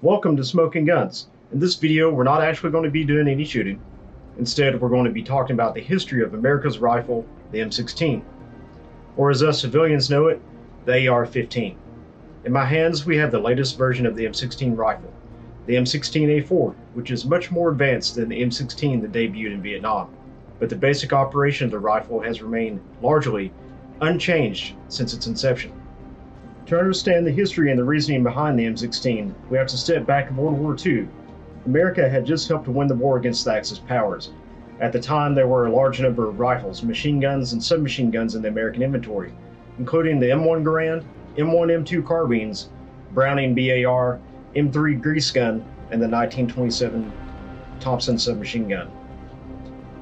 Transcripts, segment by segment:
Welcome to Smoking Guns. In this video, we're not actually going to be doing any shooting. Instead, we're going to be talking about the history of America's rifle, the M16, or as us civilians know it, the AR-15. In my hands, we have the latest version of the M16 rifle, the M16A4, which is much more advanced than the M16 that debuted in Vietnam, but the basic operation of the rifle has remained largely unchanged since its inception. To understand the history and the reasoning behind the M16, we have to step back to World War II. America had just helped to win the war against the Axis powers. At the time, there were a large number of rifles, machine guns, and submachine guns in the American inventory, including the M1 Garand, M1 M2 carbines, Browning BAR, M3 grease gun, and the 1927 Thompson submachine gun.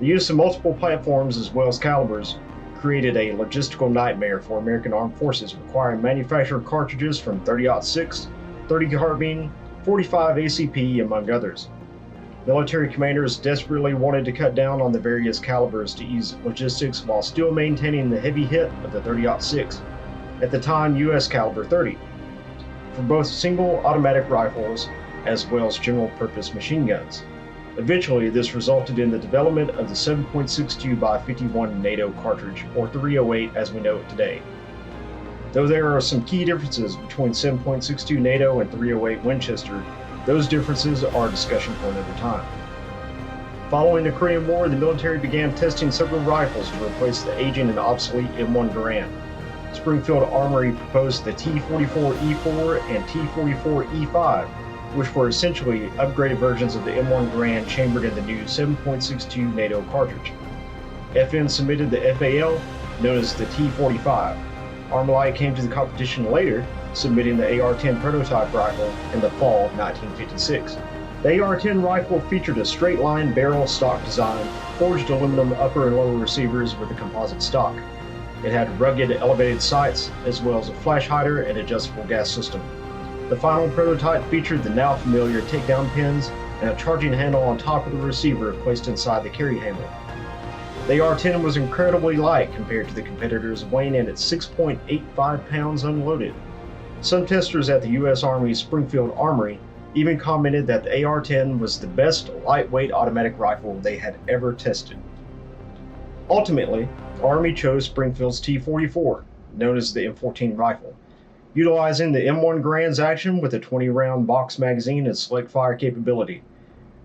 The use of multiple platforms as well as calibers created a logistical nightmare for American armed forces, requiring manufactured cartridges from .30-06, .30 carbine, .45 ACP, among others. Military commanders desperately wanted to cut down on the various calibers to ease logistics while still maintaining the heavy hit of the .30-06, at the time US caliber .30, for both single automatic rifles as well as general purpose machine guns. Eventually, this resulted in the development of the 7.62x51 NATO cartridge, or 308 as we know it today. Though there are some key differences between 7.62 NATO and 308 Winchester, those differences are a discussion for another time. Following the Korean War, the military began testing several rifles to replace the aging and obsolete M1 Garand. Springfield Armory proposed the T44E4 and T44E5, which were essentially upgraded versions of the M1 Garand chambered in the new 7.62 NATO cartridge. FN submitted the FAL, known as the T45. Armalite came to the competition later, submitting the AR-10 prototype rifle in the fall of 1956. The AR-10 rifle featured a straight-line barrel stock design, forged aluminum upper and lower receivers with a composite stock. It had rugged elevated sights, as well as a flash hider and adjustable gas system. The final prototype featured the now familiar takedown pins and a charging handle on top of the receiver placed inside the carry handle. The AR-10 was incredibly light compared to the competitors, weighing in at 6.85 pounds unloaded. Some testers at the U.S. Army's Springfield Armory even commented that the AR-10 was the best lightweight automatic rifle they had ever tested. Ultimately, the Army chose Springfield's T44, known as the M14 rifle, utilizing the M1 Garand's action with a 20-round box magazine and select fire capability.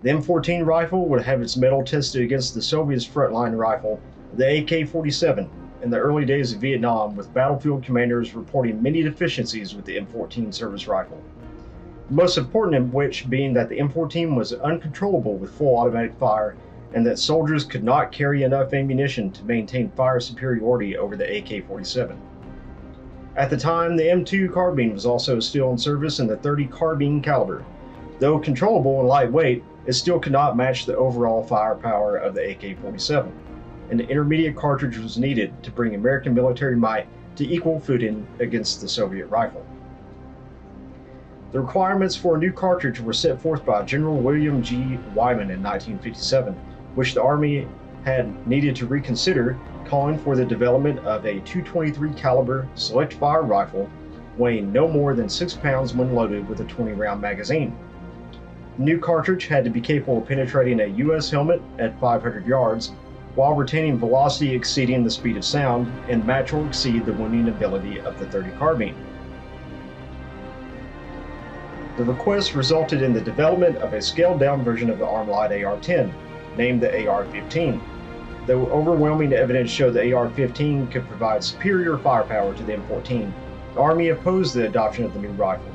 The M14 rifle would have its metal tested against the Soviets' frontline rifle, the AK-47, in the early days of Vietnam, with battlefield commanders reporting many deficiencies with the M16 Service Rifle. The most important of which being that the M14 was uncontrollable with full automatic fire, and that soldiers could not carry enough ammunition to maintain fire superiority over the AK-47. At the time, the M2 carbine was also still in service in the .30 carbine caliber. Though controllable and lightweight, it still could not match the overall firepower of the AK-47. An intermediate cartridge was needed to bring American military might to equal footing against the Soviet rifle. The requirements for a new cartridge were set forth by General William G. Wyman in 1957, which the Army had needed to reconsider, calling for the development of a .223 caliber select fire rifle weighing no more than 6 pounds when loaded with a 20-round magazine. The new cartridge had to be capable of penetrating a U.S. helmet at 500 yards while retaining velocity exceeding the speed of sound and match or exceed the wounding ability of the .30 carbine. The request resulted in the development of a scaled-down version of the Armalite AR-10, named the AR-15. Though overwhelming evidence showed the AR-15 could provide superior firepower to the M14, the Army opposed the adoption of the new rifle.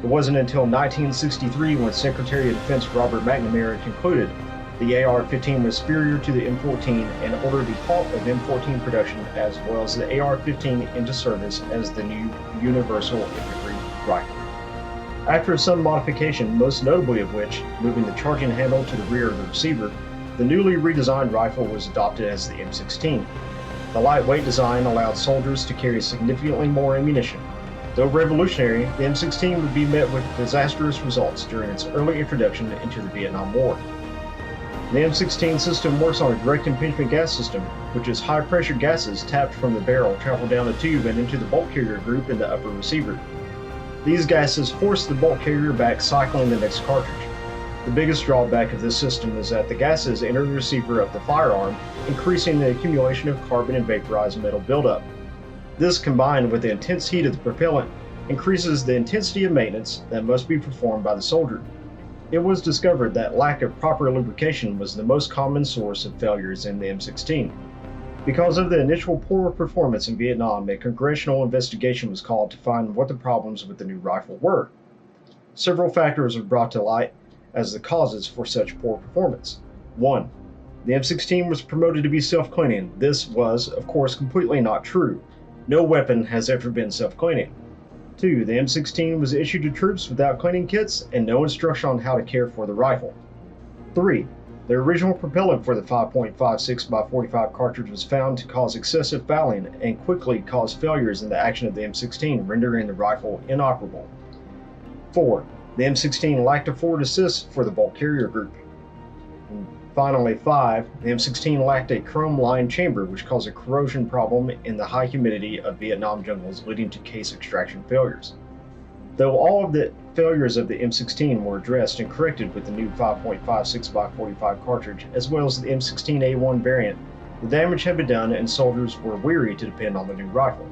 It wasn't until 1963 when Secretary of Defense Robert McNamara concluded the AR-15 was superior to the M14 and ordered the halt of M14 production as well as the AR-15 into service as the new Universal Infantry Rifle. After some modification, most notably of which, moving the charging handle to the rear of the receiver, the newly redesigned rifle was adopted as the M16. The lightweight design allowed soldiers to carry significantly more ammunition. Though revolutionary, the M16 would be met with disastrous results during its early introduction into the Vietnam War. The M16 system works on a direct impingement gas system, which is high-pressure gases tapped from the barrel travel down a tube and into the bolt carrier group in the upper receiver. These gases force the bolt carrier back, cycling the next cartridge. The biggest drawback of this system is that the gases enter the receiver of the firearm, increasing the accumulation of carbon and vaporized metal buildup. This, combined with the intense heat of the propellant, increases the intensity of maintenance that must be performed by the soldier. It was discovered that lack of proper lubrication was the most common source of failures in the M16. Because of the initial poor performance in Vietnam, a congressional investigation was called to find what the problems with the new rifle were. Several factors were brought to light as the causes for such poor performance. 1. The M16 was promoted to be self-cleaning. This was, of course, completely not true. No weapon has ever been self-cleaning. 2. The M16 was issued to troops without cleaning kits and no instruction on how to care for the rifle. 3. The original propellant for the 5.56x45 cartridge was found to cause excessive fouling and quickly cause failures in the action of the M16, rendering the rifle inoperable. 4. The M16 lacked a forward assist for the bolt carrier group. And finally, 5. The M16 lacked a chrome-lined chamber, which caused a corrosion problem in the high humidity of Vietnam jungles, leading to case extraction failures. Though all of the failures of the M16 were addressed and corrected with the new 5.56x45 cartridge, as well as the M16A1 variant, the damage had been done and soldiers were weary to depend on the new rifle.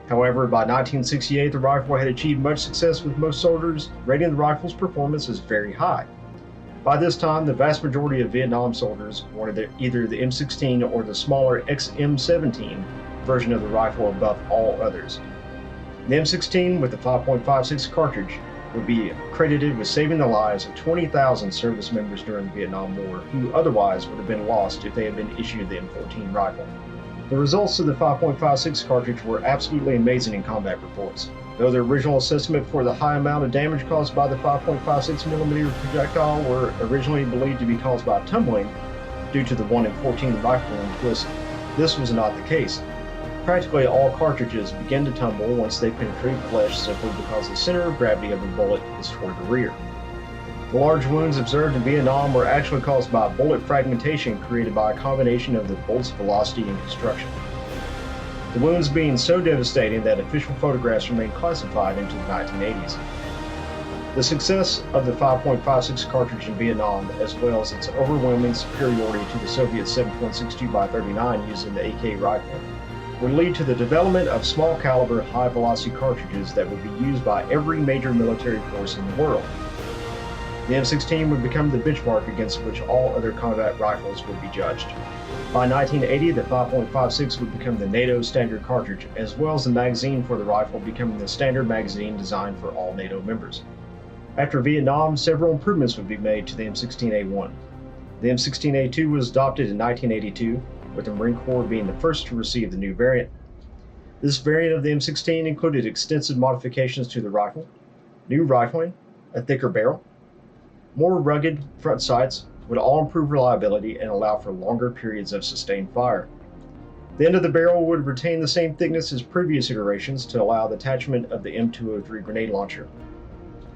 However, by 1968, the rifle had achieved much success with most soldiers, rating the rifle's performance as very high. By this time, the vast majority of Vietnam soldiers wanted either the M16 or the smaller M17 version of the rifle above all others. The M16 with the 5.56 cartridge would be credited with saving the lives of 20,000 service members during the Vietnam War, who otherwise would have been lost if they had been issued the M14 rifle. The results of the 5.56 cartridge were absolutely amazing in combat reports. Though the original assessment for the high amount of damage caused by the 5.56mm projectile were originally believed to be caused by tumbling due to the 1 in 14 rifle and twist, this was not the case. Practically all cartridges begin to tumble once they penetrate flesh simply because the center of gravity of the bullet is toward the rear. The large wounds observed in Vietnam were actually caused by bullet fragmentation created by a combination of the bolt's velocity and construction. The wounds being so devastating that official photographs remain classified into the 1980s. The success of the 5.56 cartridge in Vietnam, as well as its overwhelming superiority to the Soviet 7.62x39 used in the AK rifle, would lead to the development of small caliber, high velocity cartridges that would be used by every major military force in the world. The M16 would become the benchmark against which all other combat rifles would be judged. By 1980, the 5.56 would become the NATO standard cartridge, as well as the magazine for the rifle becoming the standard magazine designed for all NATO members. After Vietnam, several improvements would be made to the M16A1. The M16A2 was adopted in 1982, with the Marine Corps being the first to receive the new variant. This variant of the M16 included extensive modifications to the rifle, new rifling, a thicker barrel, more rugged front sights would all improve reliability and allow for longer periods of sustained fire. The end of the barrel would retain the same thickness as previous iterations to allow the attachment of the M203 grenade launcher.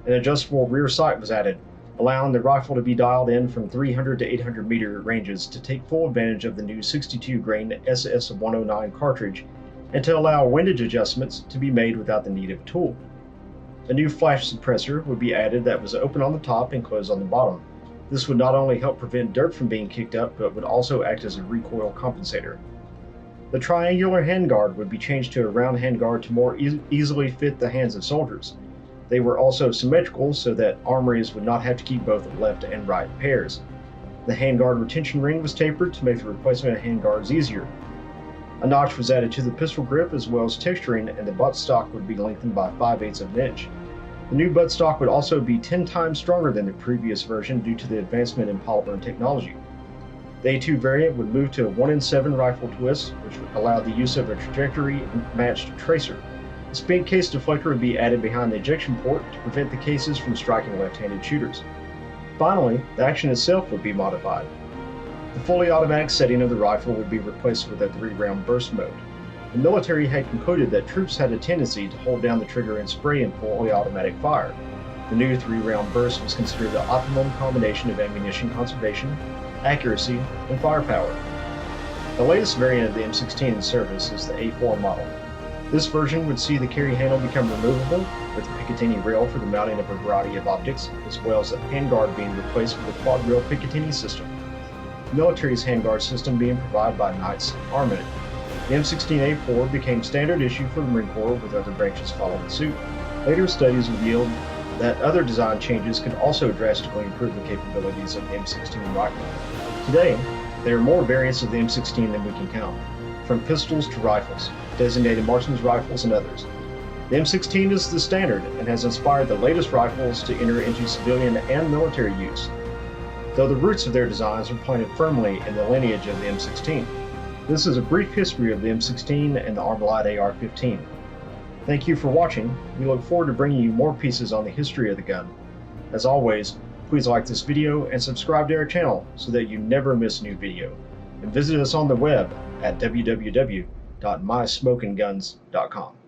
An adjustable rear sight was added, allowing the rifle to be dialed in from 300 to 800 meter ranges to take full advantage of the new 62 grain SS109 cartridge and to allow windage adjustments to be made without the need of a tool. A new flash suppressor would be added that was open on the top and closed on the bottom. This would not only help prevent dirt from being kicked up, but would also act as a recoil compensator. The triangular handguard would be changed to a round handguard to more easily fit the hands of soldiers. They were also symmetrical so that armories would not have to keep both left and right pairs. The handguard retention ring was tapered to make the replacement of handguards easier. A notch was added to the pistol grip as well as texturing, and the buttstock would be lengthened by 5/8 of an inch. The new buttstock would also be 10 times stronger than the previous version due to the advancement in polymer technology. The A2 variant would move to a 1 in 7 rifle twist, which would allow the use of a trajectory-matched tracer. A spent case deflector would be added behind the ejection port to prevent the cases from striking left-handed shooters. Finally, the action itself would be modified. The fully automatic setting of the rifle would be replaced with a 3-round burst mode. The military had concluded that troops had a tendency to hold down the trigger and spray in fully automatic fire. The new 3-round burst was considered the optimum combination of ammunition conservation, accuracy, and firepower. The latest variant of the M16 in service is the A4 model. This version would see the carry handle become removable, with the Picatinny rail for the mounting of a variety of objects, as well as a handguard being replaced with a quad rail Picatinny system. The military's handguard system being provided by Knight's Armament. The M16A4 became standard issue for the Marine Corps, with other branches following suit. Later studies revealed that other design changes could also drastically improve the capabilities of the M16 rifle. Today, there are more variants of the M16 than we can count, from pistols to rifles, designated marksman's rifles, and others. The M16 is the standard and has inspired the latest rifles to enter into civilian and military use, though the roots of their designs are planted firmly in the lineage of the M16. This is a brief history of the M16 and the Armalite AR-15. Thank you for watching. We look forward to bringing you more pieces on the history of the gun. As always, please like this video and subscribe to our channel so that you never miss a new video. And visit us on the web at www.mysmokingguns.com.